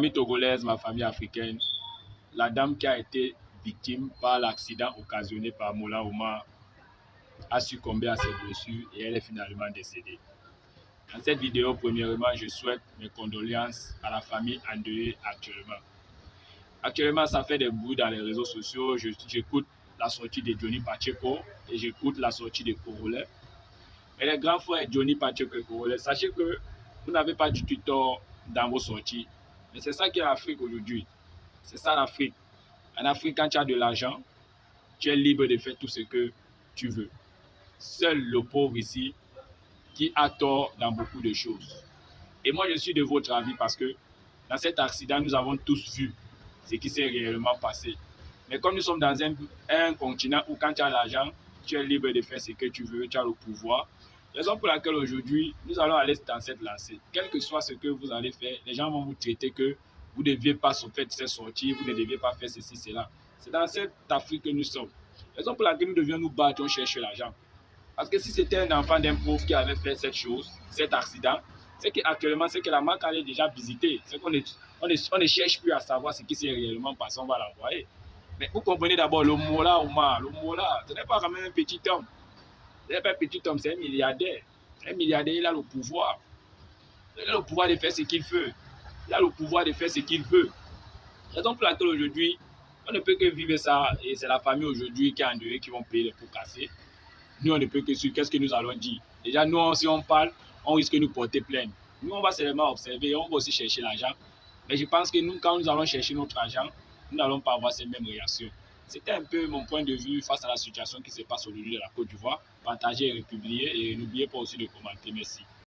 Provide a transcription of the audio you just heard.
famille togolaise, ma famille africaine, la dame qui a été victime par l'accident occasionné par Mola Omar a succombé à ses blessures et elle est finalement décédée. Dans cette vidéo, premièrement, je souhaite mes condoléances à la famille endeuillée actuellement. Actuellement, ça fait des bruits dans les réseaux sociaux. J'écoute la sortie de Johnny Pacheco et j'écoute la sortie de Congolais. Et les grands frères Johnny Pacheco et Congolais, sachez que vous n'avez pas du tout tort dans vos sorties. Mais c'est ça qui est l'Afrique aujourd'hui. C'est ça l'Afrique. En Afrique, quand tu as de l'argent, tu es libre de faire tout ce que tu veux. Seul le pauvre ici qui a tort dans beaucoup de choses. Et moi, je suis de votre avis parce que dans cet accident, nous avons tous vu ce qui s'est réellement passé. Mais comme nous sommes dans un continent où quand tu as l'argent, tu es libre de faire ce que tu veux, tu as le pouvoir. Raison pour laquelle aujourd'hui, nous allons aller dans cette lancée. Quel que soit ce que vous allez faire, les gens vont vous traiter que vous ne deviez pas faire cette sortie, vous ne deviez pas faire ceci, cela. C'est dans cette Afrique que nous sommes. Raison pour laquelle nous devions nous battre, on cherche l'argent. Parce que si c'était un enfant d'un pauvre qui avait fait cette chose, cet accident, c'est qu'actuellement, c'est que la marque allait déjà visiter. C'est qu'on ne cherche plus à savoir ce qui s'est réellement passé, on va l'envoyer. Mais vous comprenez d'abord, le Mola Omar, le Mola, ce n'est pas quand même un petit homme. Ce n'est pas un petit homme, c'est un milliardaire. Un milliardaire, il a le pouvoir. Il a le pouvoir de faire ce qu'il veut. Il a le pouvoir de faire ce qu'il veut. Raison pour laquelle aujourd'hui, on ne peut que vivre ça. Et c'est la famille aujourd'hui qui est endeuillée, qui vont payer les pots cassés. Nous, on ne peut que suivre. Qu'est-ce que nous allons dire? Déjà, nous, si on parle, on risque de nous porter plainte. Nous, on va seulement observer, on va aussi chercher l'argent. Mais je pense que nous, quand nous allons chercher notre argent, nous n'allons pas avoir ces mêmes réactions. C'était un peu mon point de vue face à la situation qui se passe aujourd'hui de la Côte d'Ivoire. Partagez et republiez et n'oubliez pas aussi de commenter. Merci.